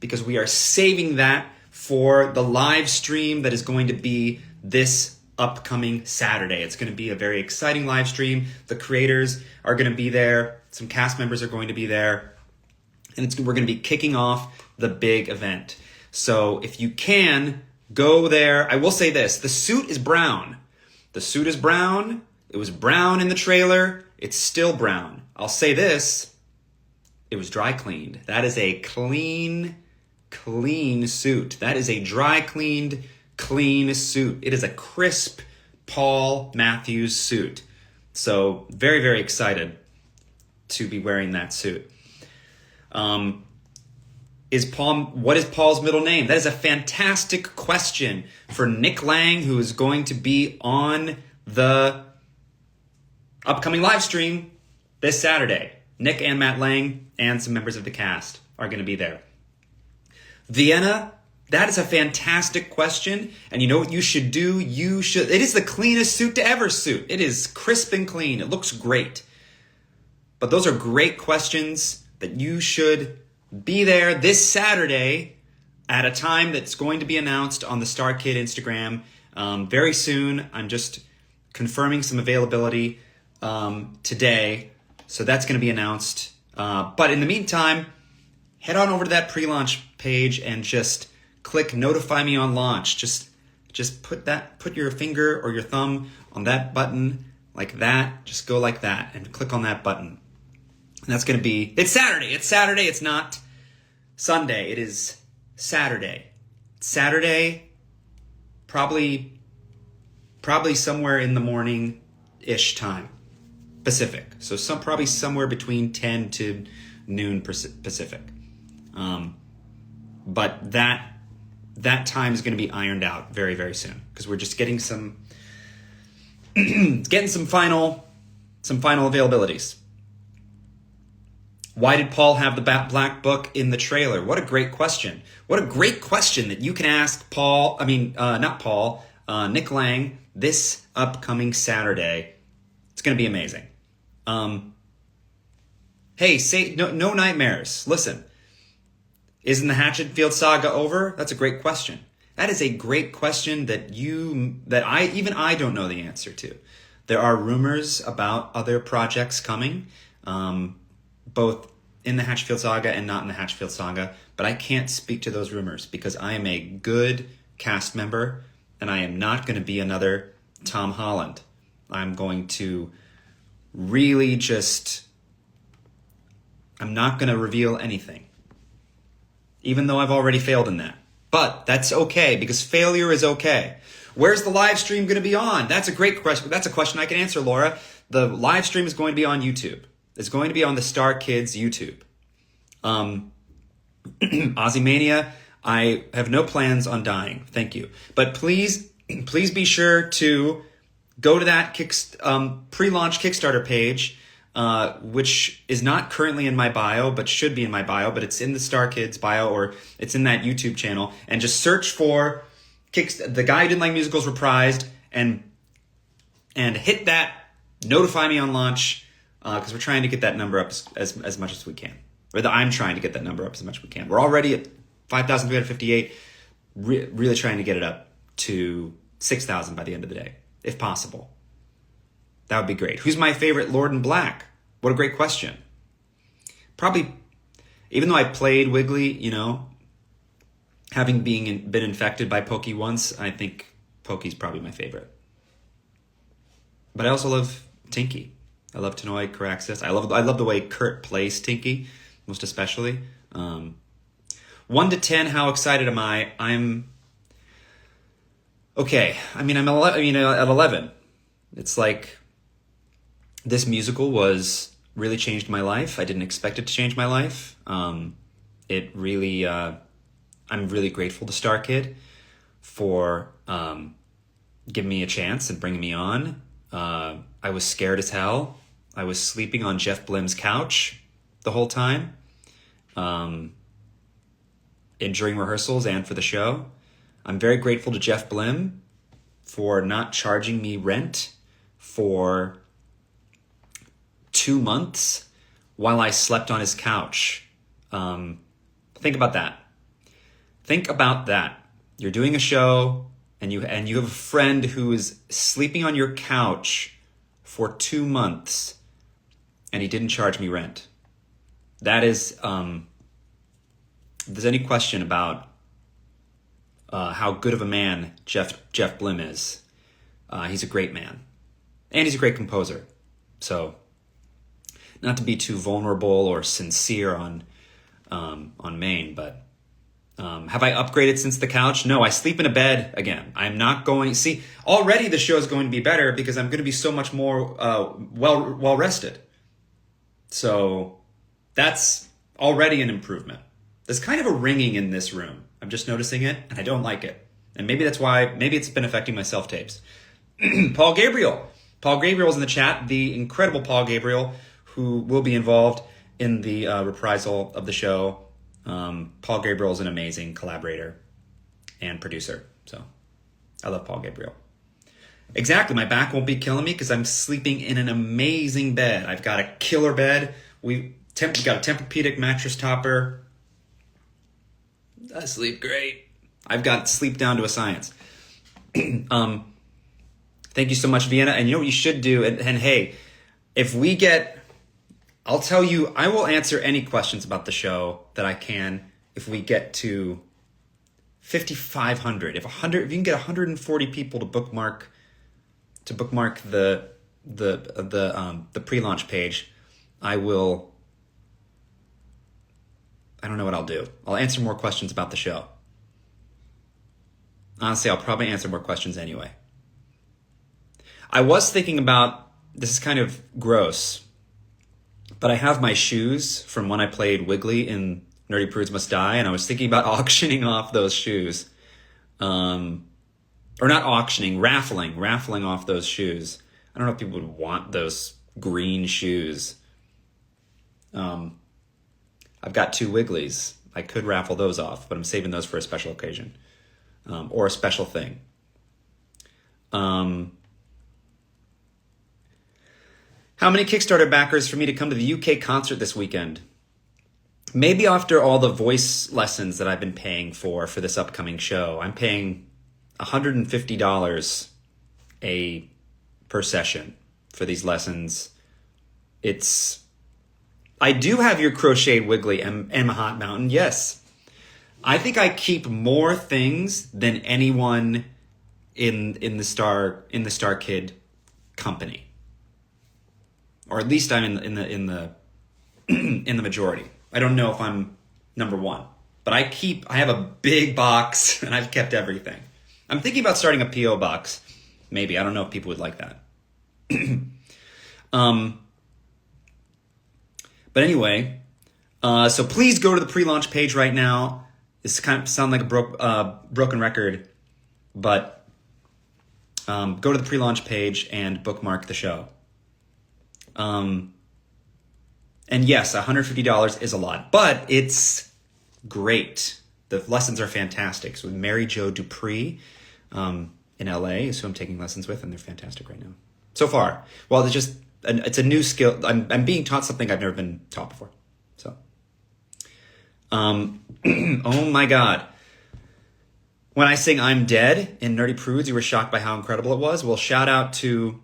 because we are saving that for the live stream that is going to be this upcoming Saturday. It's going to be a very exciting live stream. The creators are going to be there. Some cast members are going to be there. And we're going to be kicking off the big event. So if you can, go there. I will say this. The suit is brown. The suit is brown. It was brown in the trailer. It's still brown. I'll say this. It was dry cleaned. That is a clean suit. That is a dry cleaned, clean suit. It is a crisp Paul Matthews suit. So very, very excited to be wearing that suit. What is Paul's middle name? That is a fantastic question for Nick Lang, who is going to be on the upcoming live stream this Saturday. Nick and Matt Lang and some members of the cast are going to be there. Vienna, that is a fantastic question. And you know what you should do? It is the cleanest suit to ever suit. It is crisp and clean. It looks great. But those are great questions that you should be there this Saturday at a time that's going to be announced on the Star Kid Instagram very soon. I'm just confirming some availability today. So that's going to be announced. But in the meantime, head on over to that pre-launch page and just click notify me on launch. Just put your finger or your thumb on that button like that. Just go like that and click on that button. And that's going to be, it's Saturday. It's Saturday. It's not Sunday. It is Saturday. Saturday, probably somewhere in the morning-ish time, Pacific. So probably somewhere between 10 to noon Pacific. But that time is going to be ironed out very, very soon because we're just getting some final availabilities. Why did Paul have the black book in the trailer? What a great question. What a great question that you can ask Nick Lang this upcoming Saturday. It's going to be amazing. Hey, say no nightmares. Listen, isn't the Hatchetfield saga over? That's a great question. That is a great question that I don't know the answer to. There are rumors about other projects coming, both in the Hatchetfield saga and not in the Hatchetfield saga, but I can't speak to those rumors because I am a good cast member and I am not going to be another Tom Holland. I'm going to really I'm not going to reveal anything, even though I've already failed in that. But that's okay because failure is okay. Where's the live stream going to be on? That's a great question. That's a question I can answer, Laura. The live stream is going to be on YouTube. It's going to be on the Star Kids YouTube. Ozzymania, I have no plans on dying. Thank you. But please be sure to go to that pre-launch Kickstarter page, which is not currently in my bio, but should be in my bio, but it's in the Star Kids bio or it's in that YouTube channel. And just search for The Guy Who Didn't Like Musicals Reprised and hit that notify me on launch. Because we're trying to get that number up as much as we can. I'm trying to get that number up as much as we can. We're already at 5,358. Really trying to get it up to 6,000 by the end of the day, if possible. That would be great. Who's my favorite Lord in Black? What a great question. Probably, even though I played Wiggly, having been infected by Pokey once, I think Pokey's probably my favorite. But I also love Tinky. I love Tanoi Caraxis. I love the way Kurt plays Tinky, most especially. 1 to 10, how excited am I? I'm okay. I'm at 11. It's like this musical really changed my life. I didn't expect it to change my life. It really, I'm really grateful to Star Kid for giving me a chance and bringing me on. I was scared as hell. I was sleeping on Jeff Blim's couch the whole time, during rehearsals and for the show. I'm very grateful to Jeff Blim for not charging me rent for 2 months while I slept on his couch. Think about that. Think about that. You're doing a show and you have a friend who is sleeping on your couch for 2 months and he didn't charge me rent. That is, if there's any question about how good of a man Jeff Blim is, he's a great man. And he's a great composer. So, not to be too vulnerable or sincere on Maine, but have I upgraded since the couch? No, I sleep in a bed again. I'm not going... See, already the show is going to be better because I'm going to be so much more well rested. So that's already an improvement. There's kind of a ringing in this room. I'm just noticing it, and I don't like it. And maybe that's why... Maybe it's been affecting my self-tapes. Paul Gabriel. Paul Gabriel's in the chat. The incredible Paul Gabriel, who will be involved in the reprisal of the show. Paul Gabriel is an amazing collaborator and producer. So I love Paul Gabriel. Exactly. My back won't be killing me because I'm sleeping in an amazing bed. I've got a killer bed. We've got a Tempur-Pedic mattress topper. I sleep great. I've got sleep down to a science. Thank you so much, Vienna. And you know what you should do? And hey, if we get... I'll tell you, I will answer any questions about the show that I can if we get to 5,500. If you can get 140 people to bookmark the pre-launch page, I will. I don't know what I'll do. I'll answer more questions about the show. Honestly, I'll probably answer more questions anyway. I was thinking about, this is kind of gross, but I have my shoes from when I played Wiggly in Nerdy Prudes Must Die, and I was thinking about auctioning off those shoes. Or not auctioning, raffling off those shoes. I don't know if people would want those green shoes. I've got 2 Wigglies. I could raffle those off, but I'm saving those for a special occasion. Or a special thing. How many Kickstarter backers for me to come to the UK concert this weekend? Maybe after all the voice lessons that I've been paying for this upcoming show. I'm paying $150 per session for these lessons. I do have your crocheted Wiggly and Hot Mountain, yes. I think I keep more things than anyone in the Star Kid company. Or at least I'm in the majority. I don't know if I'm number 1, but I have a big box and I've kept everything. I'm thinking about starting a PO box. Maybe, I don't know if people would like that. But anyway, so please go to the pre-launch page right now. This kind of sound like a broken record, but go to the pre-launch page and bookmark the show. And yes, $150 is a lot, but it's great. The lessons are fantastic. So with Mary Jo Dupree in LA is who I'm taking lessons with, and they're fantastic right now. So far. Well, it's a new skill. I'm being taught something I've never been taught before. So, oh my God. When I sing I'm Dead in Nerdy Prudes, you were shocked by how incredible it was. Well, shout out to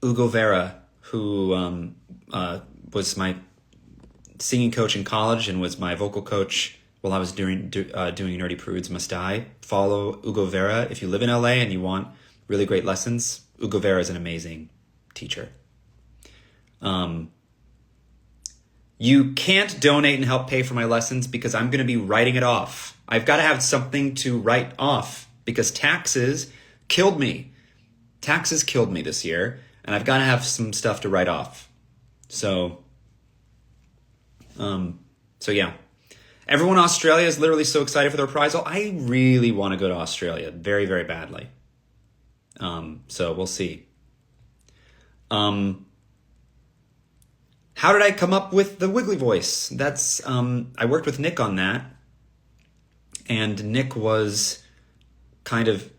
Ugo Vera, who was my singing coach in college and was my vocal coach while I was doing Nerdy Prudes Must Die. Follow Ugo Vera if you live in LA and you want really great lessons. Ugo Vera is an amazing teacher. You can't donate and help pay for my lessons because I'm going to be writing it off. I've got to have something to write off because taxes killed me. Taxes killed me this year, and I've got to have some stuff to write off. So yeah. Everyone in Australia is literally so excited for the reprisal. I really want to go to Australia very, very badly. So we'll see. How did I come up with the Wiggly voice? That's I worked with Nick on that, and Nick was kind of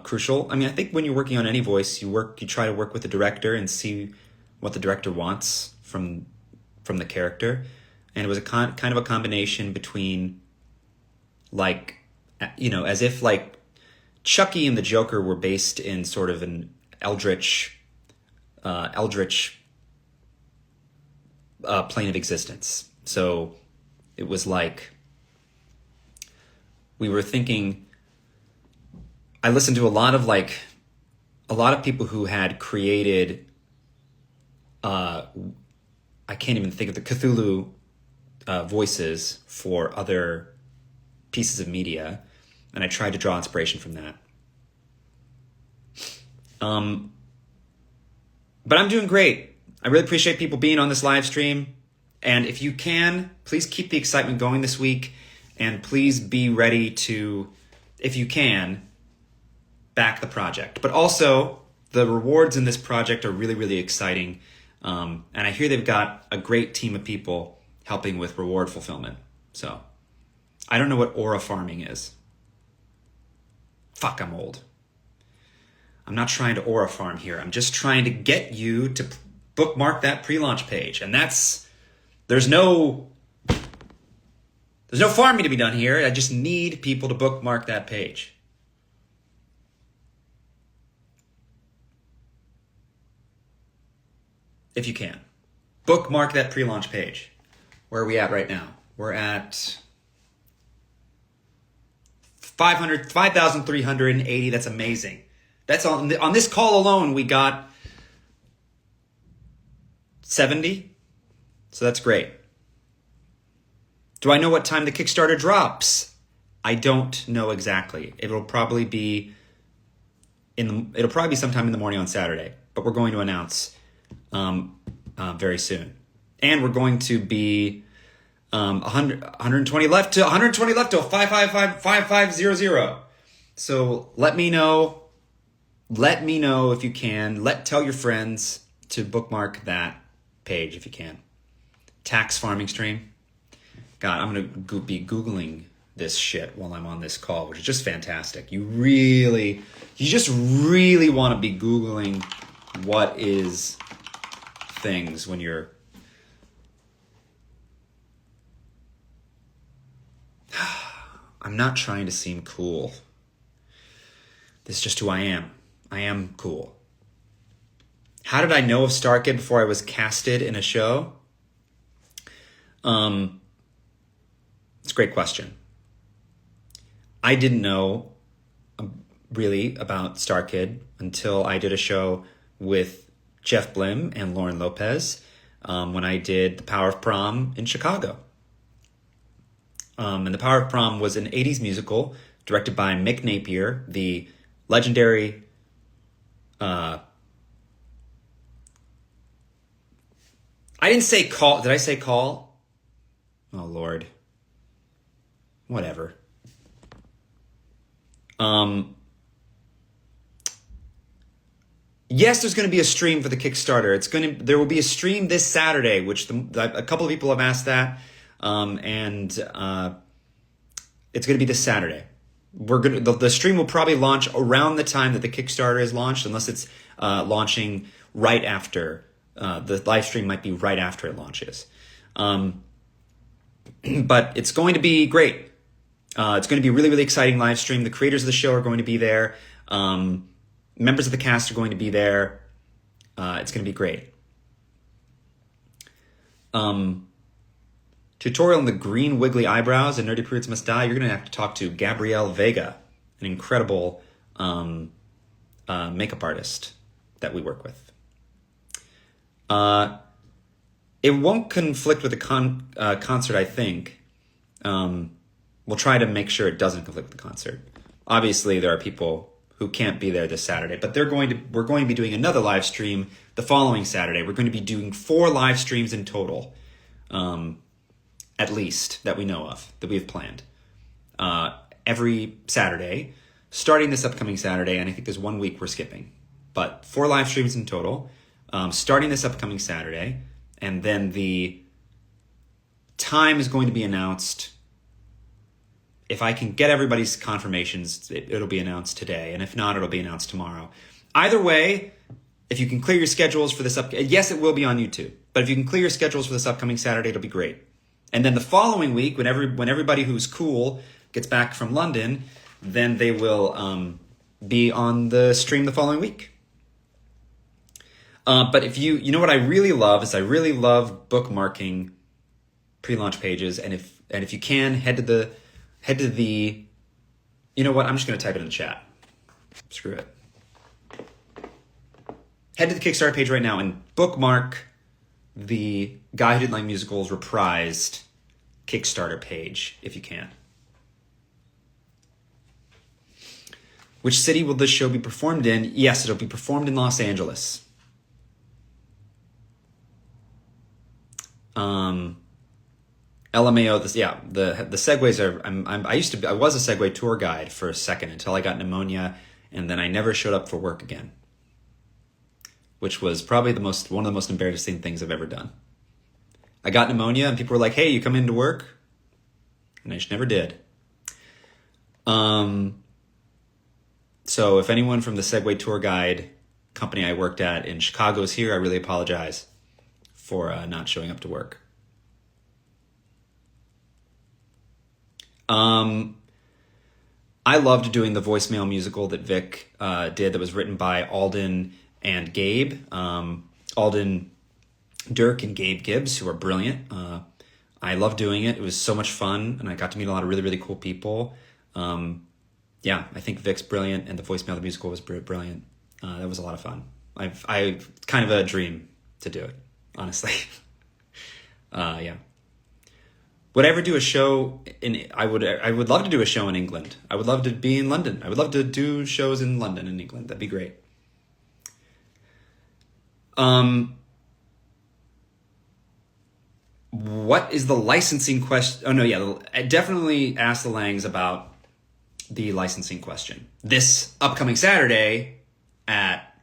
crucial. I mean, I think when you're working on any voice, you try to work with the director and see what the director wants from the character, and it was a kind of a combination between like, as if like Chucky and the Joker were based in sort of an eldritch plane of existence. So it was like we were thinking. I listened to a lot of people who had created. I can't even think of the Cthulhu voices for other pieces of media, and I tried to draw inspiration from that. But I'm doing great. I really appreciate people being on this live stream. And if you can, please keep the excitement going this week. And please be ready to, if you can, back the project. But also, the rewards in this project are really, really exciting. And I hear they've got a great team of people helping with reward fulfillment. So, I don't know what aura farming is. Fuck, I'm old. I'm not trying to aura farm here. I'm just trying to get you to bookmark that pre-launch page. And there's no farming to be done here. I just need people to bookmark that page. If you can. Bookmark that pre-launch page. Where are we at right now? We're at 5,380. That's amazing. That's on this call alone, we got 70. So that's great. Do I know what time the Kickstarter drops? I don't know exactly. It'll probably be sometime in the morning on Saturday, but we're going to announce very soon. And we're going to be 120 left to 5500. So let me know if you can. Tell your friends to bookmark that page if you can. Tax farming stream. God, I'm going to be Googling this shit while I'm on this call, which is just fantastic. You just really want to be Googling what is things when you're... I'm not trying to seem cool. This is just who I am. I am cool. How did I know of StarKid before I was casted in a show? It's a great question. I didn't know really about StarKid until I did a show with Jeff Blim and Lauren Lopez when I did The Power of Prom in Chicago. And The Power of Prom was an 80s musical directed by Mick Napier, the legendary I didn't say call. Did I say call? Oh, Lord. Whatever. Yes, there's going to be a stream for the Kickstarter. There will be a stream this Saturday, which a couple of people have asked that. And it's going to be this Saturday. The stream will probably launch around the time that the Kickstarter is launched, unless it's launching right after. The live stream might be right after it launches. But it's going to be great. It's going to be a really, really exciting live stream. The creators of the show are going to be there. Members of the cast are going to be there. It's going to be great. Tutorial on the green wiggly eyebrows and nerdy prudes must die. You're going to have to talk to Gabrielle Vega, an incredible makeup artist that we work with. It won't conflict with the concert, I think. We'll try to make sure it doesn't conflict with the concert. Obviously, there are people who can't be there this Saturday, but we're going to be doing another live stream the following Saturday. We're going to be doing 4 live streams in total. At least, that we know of, that we have planned. Every Saturday, starting this upcoming Saturday, and I think there's 1 week we're skipping. But 4 live streams in total, starting this upcoming Saturday, and then the time is going to be announced. If I can get everybody's confirmations, it'll be announced today, and if not, it'll be announced tomorrow. Either way, if you can clear your schedules for this yes, it will be on YouTube, but if you can clear your schedules for this upcoming Saturday, it'll be great. And then the following week, when everybody who's cool gets back from London, then they will be on the stream the following week. But if you know what I really love is I really love bookmarking pre-launch pages, and if you can head to the you know what, I'm just going to type it in the chat. Screw it. Head to the Kickstarter page right now and bookmark the Guy Who Didn't Like Musicals reprised Kickstarter page if you can. Which city will this show be performed in? Yes, it'll be performed in Los Angeles. LMAO, the segues are. I was a Segway tour guide for a second until I got pneumonia, and then I never showed up for work again, which was probably one of the most embarrassing things I've ever done. I got pneumonia, and people were like, "Hey, you come into work," and I just never did. So if anyone from the Segway tour guide company I worked at in Chicago is here, I really apologize for not showing up to work. I loved doing the voicemail musical that Vic did that was written by Alden and Gabe. Alden Dirk and Gabe Gibbs, who are brilliant. I loved doing it. It was so much fun, and I got to meet a lot of really, really cool people. I think Vic's brilliant, and the voicemail the musical was brilliant. That was a lot of fun. I kind of a dream to do it, honestly. Would I ever do a show I would love to do a show in England. I would love to be in London. I would love to do shows in London and England. That'd be great. What is the licensing question? Oh no, yeah, definitely ask the Langs about the licensing question. This upcoming Saturday at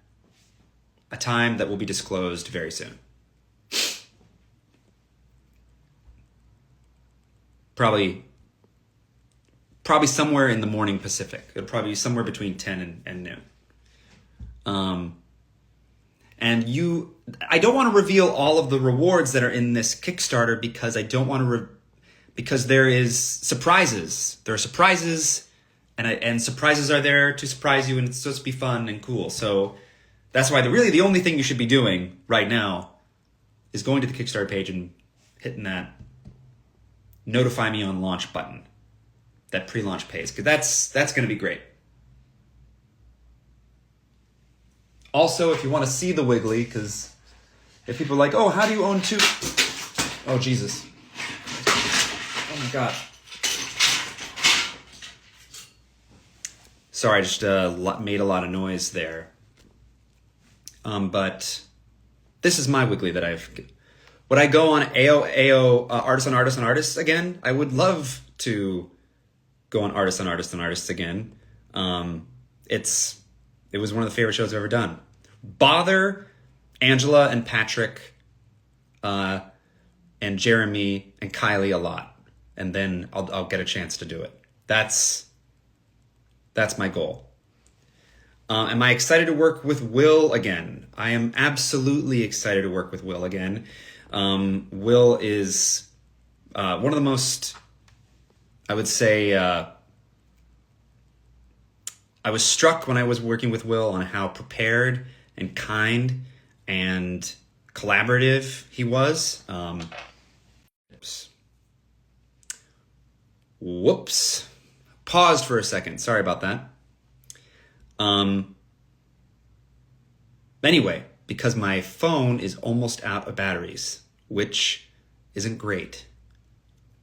a time that will be disclosed very soon. Probably somewhere in the morning Pacific. It'll probably be somewhere between 10 and noon. I don't want to reveal all of the rewards that are in this Kickstarter because I don't want to, because there is surprises. There are surprises, and surprises are there to surprise you, and it's supposed to be fun and cool. So that's why the only thing you should be doing right now is going to the Kickstarter page and hitting that notify me on launch button, that pre-launch page, because that's going to be great. Also, if you want to see the Wiggly, because if people are like, oh, how do you own two? Oh, Jesus. Oh, my God. Sorry, I just made a lot of noise there. But this is my Wiggly that I've... Would I go on AO Artists on Artists on Artists again? I would love to go on Artists on Artists on Artists again. It was one of the favorite shows I've ever done. Bother Angela and Patrick and Jeremy and Kylie a lot, and then I'll get a chance to do it. That's my goal. Am I excited to work with Will again? I am absolutely excited to work with Will again. Will is one of the most, I would say, I was struck when I was working with Will on how prepared and kind and collaborative he was. Whoops. Paused for a second. Sorry about that. Anyway, because my phone is almost out of batteries, which isn't great.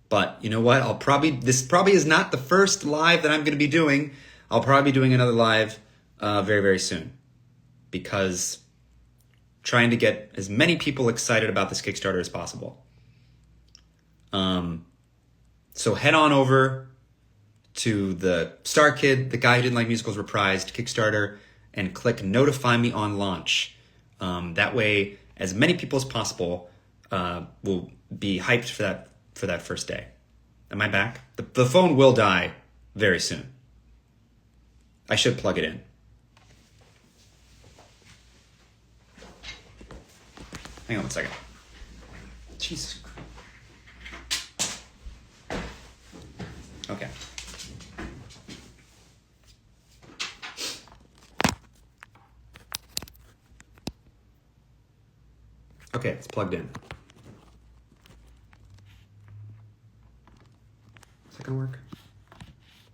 But you know what? This probably is not the first live that I'm going to be doing. I'll probably be doing another live very, very soon, because trying to get as many people excited about this Kickstarter as possible. So head on over to the Star Kid, the Guy Who Didn't Like Musicals reprised Kickstarter, and click Notify Me on Launch. That way, as many people as possible will be hyped for that first day. Am I back? The phone will die very soon. I should plug it in. Hang on one second. Jesus. Okay. Okay, it's plugged in. Is that gonna work?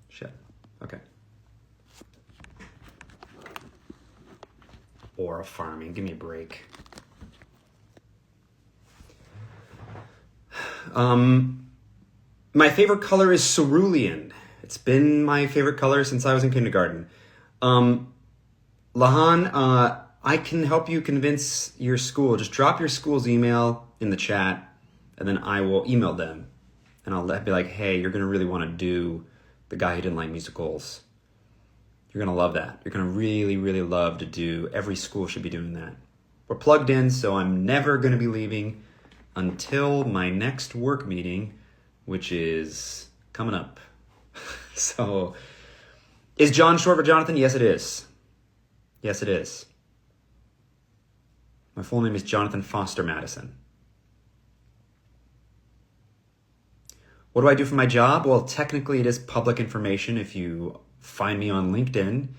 Shit. Okay. Aura farming. Give me a break. My favorite color is cerulean. It's been my favorite color since I was in kindergarten. Lahan, I can help you convince your school. Just drop your school's email in the chat, and then I will email them. And I'll be like, hey, you're going to really want to do The Guy Who Didn't Like Musicals. You're going to love that. You're going to really, really love to do. Every school should be doing that. We're plugged in, so I'm never going to be leaving until my next work meeting, which is coming up. So, is John short for Jonathan? Yes, it is. Yes, it is. My full name is Jonathan Foster Matteson. What do I do for my job? Well, technically it is public information if you find me on LinkedIn,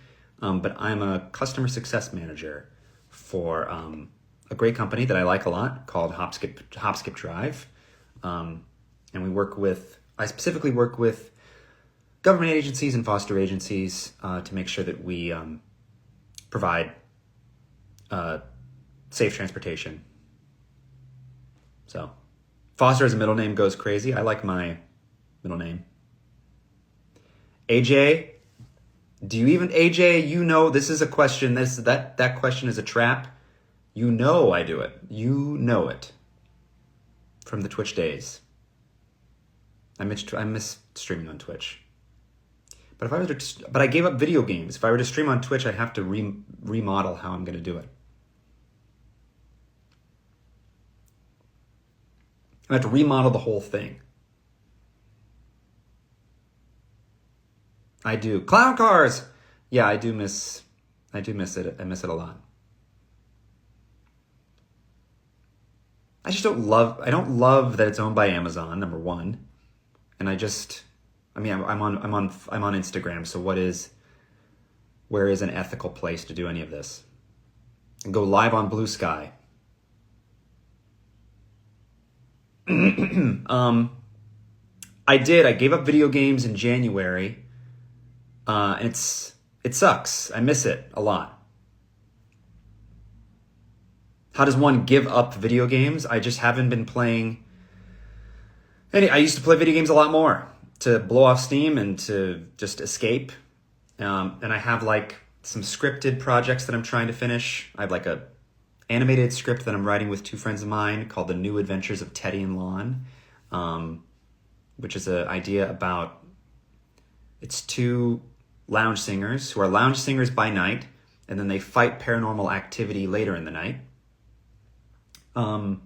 but I'm a customer success manager for a great company that I like a lot called Hopskip Drive. And I specifically work with government agencies and foster agencies to make sure that we provide safe transportation. So, Foster as a middle name goes crazy. I like my middle name. AJ, AJ, you know this is a question. That question is a trap. You know I do it. You know it. From the Twitch days. I miss streaming on Twitch. But I gave up video games. If I were to stream on Twitch, I'd have to remodel how I'm going to do it. I have to remodel the whole thing. I do. Clown cars! Yeah, I do miss it. I miss it a lot. I don't love that it's owned by Amazon, number one. And I'm on Instagram, so where is an ethical place to do any of this? And go live on Blue Sky. I gave up video games in January, and it sucks. I miss it a lot. How does one give up video games? I just haven't been playing. I used to play video games a lot more to blow off steam and to just escape. And I have some scripted projects that I'm trying to finish. I have a animated script that I'm writing with two friends of mine called The New Adventures of Teddy and Lon, which is an idea about, it's two lounge singers who are lounge singers by night, and then they fight paranormal activity later in the night. And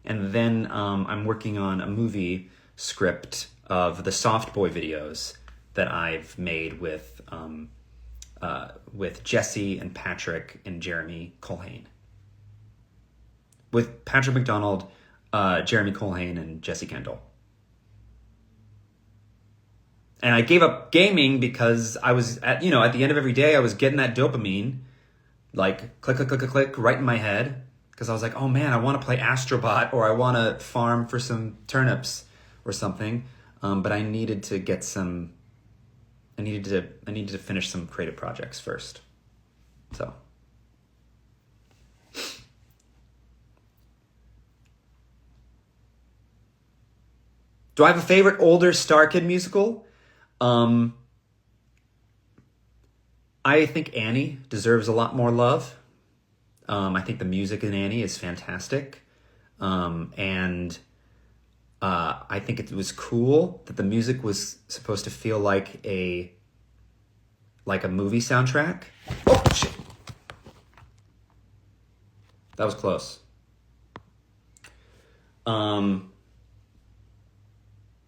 then I'm working on a movie script of the Soft Boy videos that I've made with Jesse and Patrick and Jeremy Colhane. With Patrick McDonald, Jeremy Colhane, and Jesse Kendall. And I gave up gaming because I was at the end of every day, I was getting that dopamine, click, click, click, click, click, right in my head. Because I was like, oh man, I want to play Astrobot, or I want to farm for some turnips or something. But I needed to I needed to finish some creative projects first. So. Do I have a favorite older Star Kid musical? I think Annie deserves a lot more love. I think the music in Annie is fantastic. And I think it was cool that the music was supposed to feel like a movie soundtrack. Oh, shit. That was close.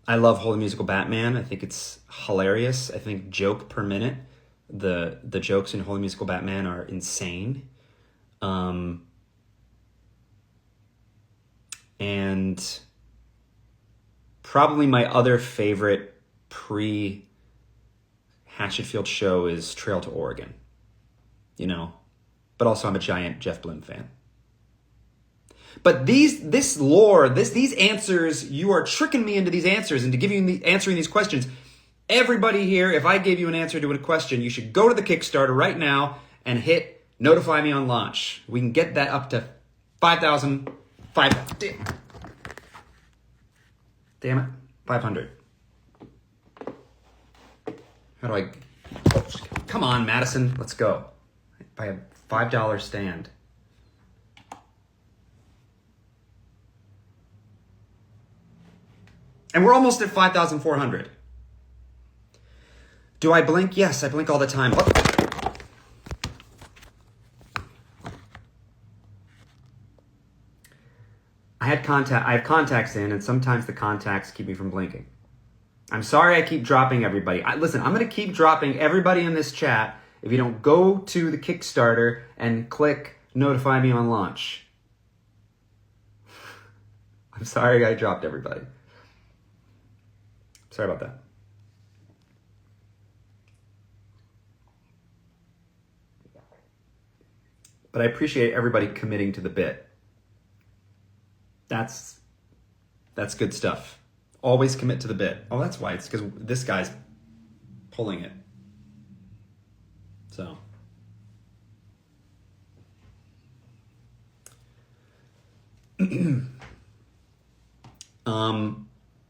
I love Holy Musical Batman. I think it's hilarious. I think joke per minute. The jokes in Holy Musical Batman are insane. And probably my other favorite pre-Hatchetfield show is Trail to Oregon. But also I'm a giant Jeff Bloom fan. But this lore, these answers, you are tricking me into these answers, into answering these questions. Everybody here, if I gave you an answer to a question, you should go to the Kickstarter right now and hit notify me on launch. We can get that up to 5,000. Damn it. 500. How do I... Come on, Matteson. Let's go. Buy a $5 stand. And we're almost at 5,400. Do I blink? Yes, I blink all the time. Oh. I have contacts in, and sometimes the contacts keep me from blinking. I'm sorry I keep dropping everybody. Listen, I'm going to keep dropping everybody in this chat if you don't go to the Kickstarter and click notify me on launch. I'm sorry I dropped everybody. Sorry about that. But I appreciate everybody committing to the bit. That's good stuff. Always commit to the bit. Oh, that's why. It's because this guy's pulling it. So.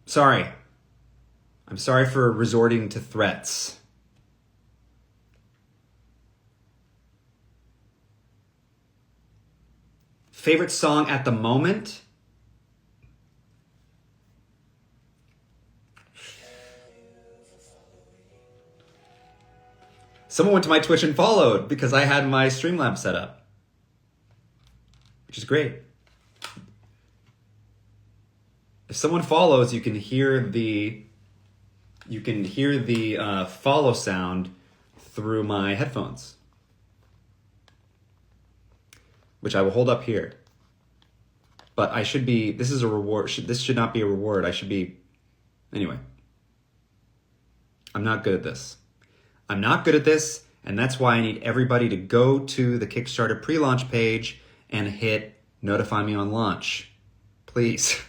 Sorry. I'm sorry for resorting to threats. Favorite song at the moment? Someone went to my Twitch and followed because I had my Streamlabs set up, which is great. If someone follows, you can hear the follow sound through my headphones, which I will hold up here. But I should be, this is a reward. This should not be a reward. I should be, anyway. I'm not good at this. I'm not good at this, and that's why I need everybody to go to the Kickstarter pre-launch page and hit notify me on launch. Please.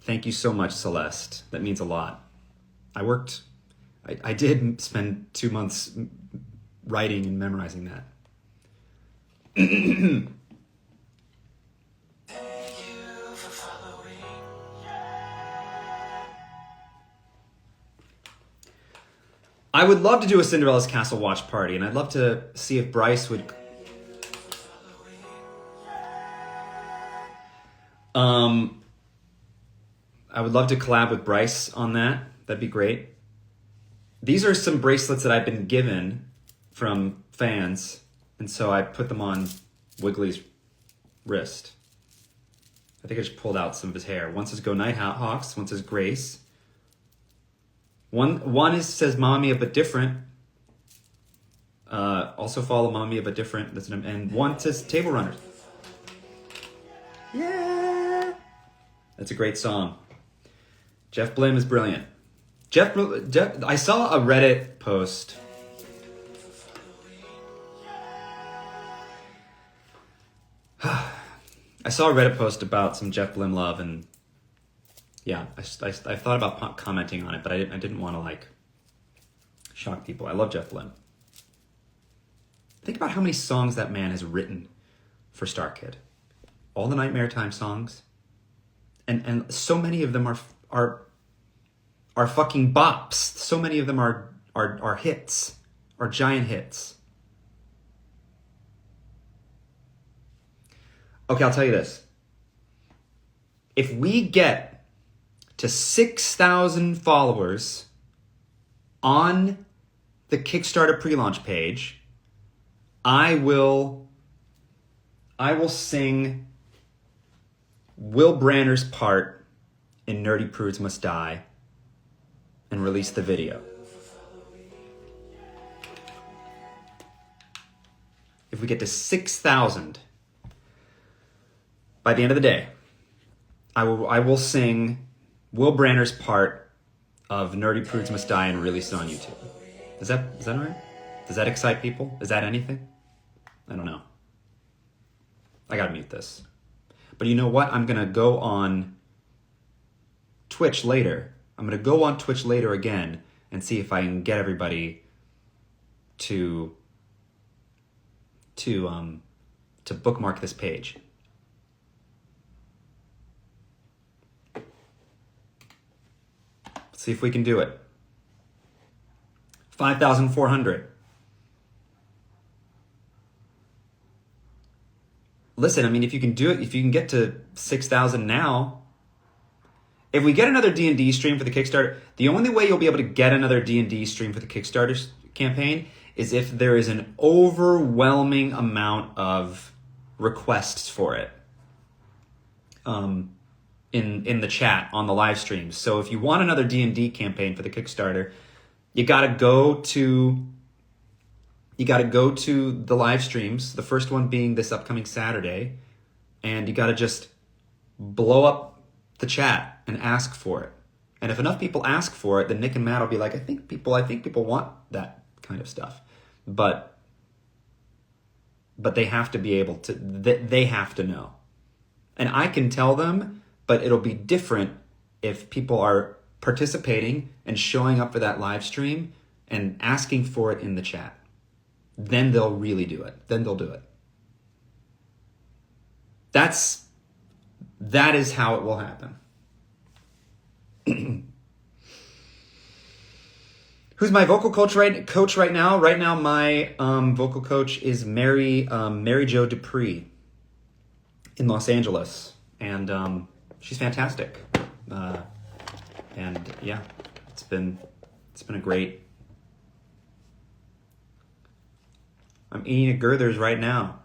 Thank you so much, Celeste. That means a lot. I did spend 2 months writing and memorizing that. I would love to do a Cinderella's Castle watch party, and I'd love to see if Bryce would... I would love to collab with Bryce on that. That'd be great. These are some bracelets that I've been given from fans, and so I put them on Wiggly's wrist. I think I just pulled out some of his hair. One says Go Nighthawks, one says Grace. One says Mamma Mia but different. Also follow Mamma Mia but different. And one says Table Runners. Yeah, that's a great song. Jeff Blim is brilliant. Jeff, I saw a Reddit post. I saw a Reddit post about some Jeff Blim love, and yeah, I thought about commenting on it, but I didn't want to shock people. I love Jeff Blim. Think about how many songs that man has written for Star Kid. All the Nightmare Time songs, and so many of them are fucking bops. So many of them are hits, are giant hits. Okay, I'll tell you this. If we get to 6,000 followers on the Kickstarter pre-launch page, I will sing Will Branner's part in Nerdy Prudes Must Die and release the video. If we get to 6,000 by the end of the day, I will sing Will Branner's part of Nerdy Prudes Must Die and release it on YouTube. Is that all right? Does that excite people? Is that anything? I don't know. I gotta mute this. But you know what? I'm gonna go on Twitch later. I'm gonna go on Twitch later again and see if I can get everybody to bookmark this page. See if we can do it. 5,400. Listen, I mean, if you can do it, if you can get to 6,000 now, if we get another D&D stream for the Kickstarter, the only way you'll be able to get another D&D stream for the Kickstarter campaign is if there is an overwhelming amount of requests for it in the chat on the live streams. So if you want another D&D campaign for the Kickstarter, you gotta go to the live streams, the first one being this upcoming Saturday, and you gotta just blow up the chat and ask for it. And if enough people ask for it, then Nick and Matt will be like, I think people want that kind of stuff. But they have to be able to, they have to know. And I can tell them, but it'll be different if people are participating and showing up for that live stream and asking for it in the chat. Then they'll really do it. Then they'll do it. That is how it will happen. Who's my vocal coach right now? Right now, my vocal coach is Mary Jo Dupree in Los Angeles, and she's fantastic. And yeah, it's been a great. I'm eating at Werther's right now.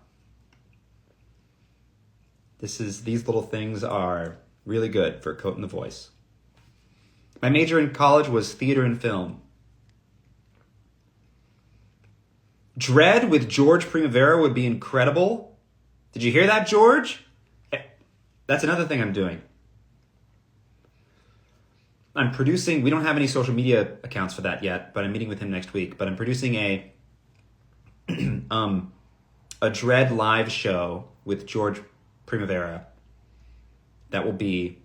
These little things are really good for coating the voice. My major in college was theater and film. Dread with George Primavera would be incredible. Did you hear that, George? That's another thing I'm doing. I'm producing, we don't have any social media accounts for that yet, but I'm meeting with him next week. But I'm producing a Dread live show with George Primavera that will be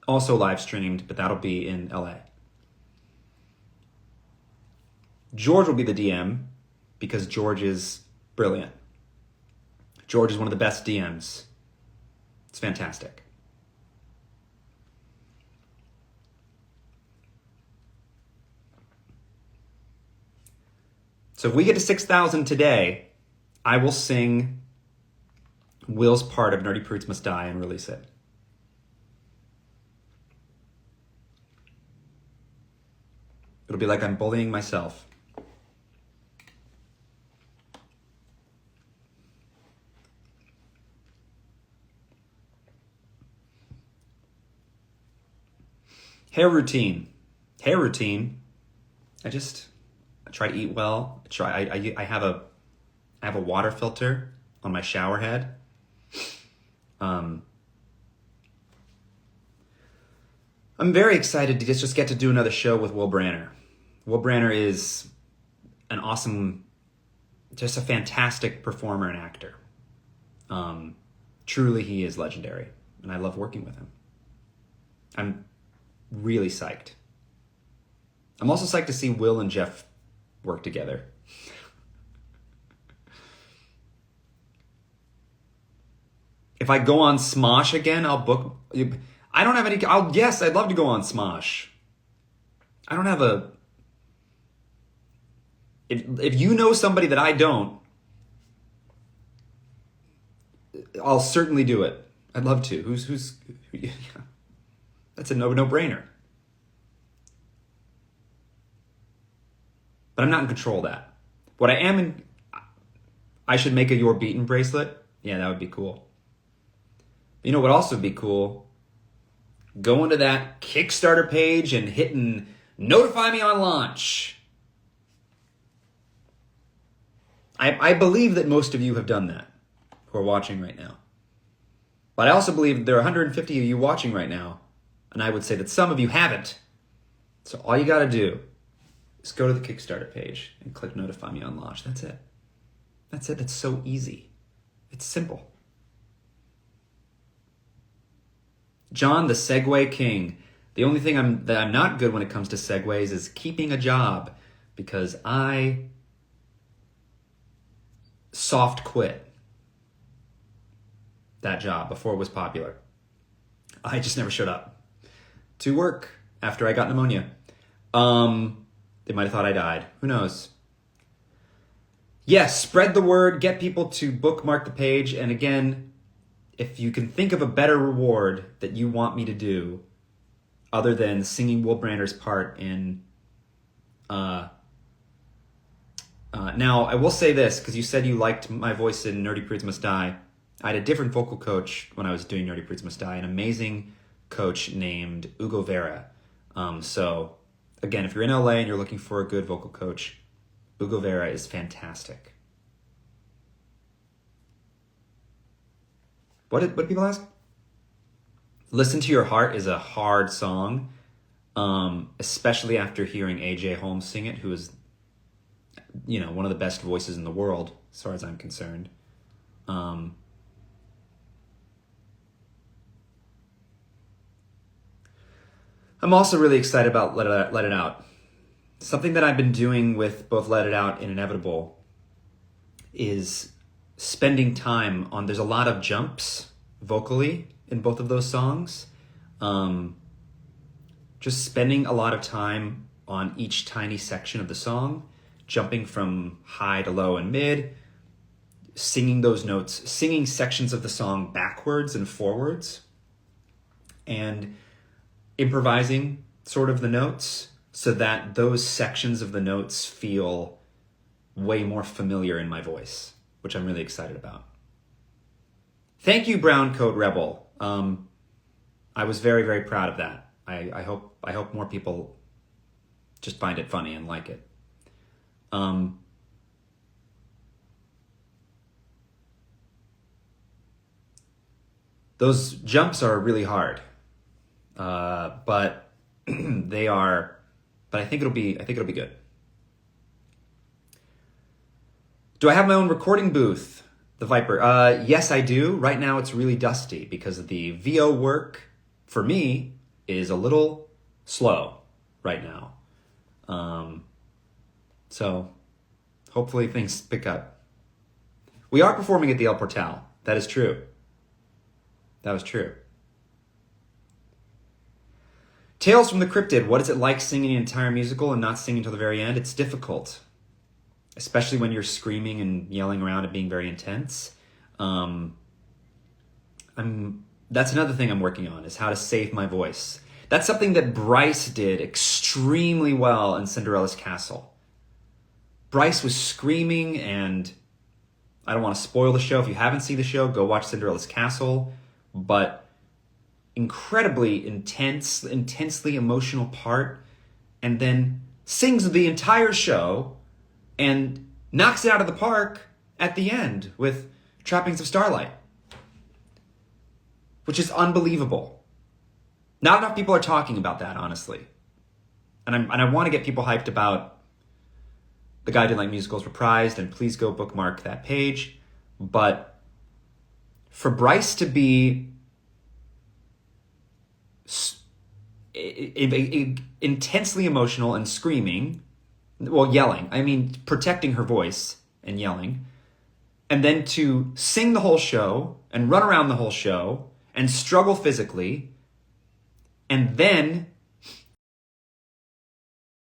also live streamed, but that'll be in LA. George will be the DM because George is brilliant. George is one of the best DMs. It's fantastic. So if we get to 6,000 today, I will sing Will's part of Nerdy Prudes Must Die and release it. It'll be like I'm bullying myself. Hair routine. I try to eat well. I have a water filter on my shower head. I'm very excited to just get to do another show with Will Branner. Will Branner is an awesome, just a fantastic performer and actor. Truly, he is legendary, and I love working with him. I'm really psyched. I'm also psyched to see Will and Jeff work together. If I go on Smosh again, I'll book. I don't have any. Yes, I'd love to go on Smosh. I don't have a. If you know somebody that I don't, I'll certainly do it. I'd love to. Who's? Yeah. That's a no-brainer. But I'm not in control of that. What I am in, I should make a You're Beaten bracelet. Yeah, that would be cool. You know what also would be cool? Going to that Kickstarter page and hitting notify me on launch. I believe that most of you have done that who are watching right now. But I also believe there are 150 of you watching right now. And I would say that some of you haven't. So all you got to do is go to the Kickstarter page and click notify me on launch. That's it. That's it. It's so easy. It's simple. John, the Segway King. The only thing that I'm not good when it comes to segues is keeping a job, because I soft quit that job before it was popular. I just never showed up to work after I got pneumonia. They might have thought I died. Who knows? Yes, spread the word, get people to bookmark the page. And again, if you can think of a better reward that you want me to do other than singing Will Brander's part in... now, I will say this, because you said you liked my voice in Nerdy Prudes Must Die. I had a different vocal coach when I was doing Nerdy Prudes Must Die, an amazing coach named Ugo Vera. So, again, if you're in LA and you're looking for a good vocal coach, Ugo Vera is fantastic. What did people ask? Listen to Your Heart is a hard song, especially after hearing A.J. Holmes sing it, who is, one of the best voices in the world, as far as I'm concerned. I'm also really excited about Let It Out. Something that I've been doing with both Let It Out and Inevitable is spending time on, there's a lot of jumps vocally in both of those songs. Just spending a lot of time on each tiny section of the song, jumping from high to low and mid, singing those notes, singing sections of the song backwards and forwards, and improvising sort of the notes so that those sections of the notes feel way more familiar in my voice, which I'm really excited about. Thank you, Brown Coat Rebel. I was very, very proud of that. I hope more people just find it funny and like it. Those jumps are really hard, but they are. But I think it'll be good. Do I have my own recording booth, the Viper? Yes, I do. Right now it's really dusty because the VO work for me is a little slow right now. So hopefully things pick up. We are performing at the El Portal. That is true. That was true. Tales from the Cryptid. What is it like singing an entire musical and not singing until the very end? It's difficult, especially when you're screaming and yelling around and being very intense. That's another thing I'm working on, is how to save my voice. That's something that Bryce did extremely well in Cinderella's Castle. Bryce was screaming, and I don't want to spoil the show. If you haven't seen the show, go watch Cinderella's Castle. But incredibly intensely emotional part, and then sings the entire show and knocks it out of the park at the end with Trappings of Starlight, which is unbelievable. Not enough people are talking about that, honestly. And I want to get people hyped about The Guy Who Didn't Like Musicals Reprised, and please go bookmark that page. But for Bryce to be intensely emotional and screaming, yelling, protecting her voice and yelling, and then to sing the whole show and run around the whole show and struggle physically, and then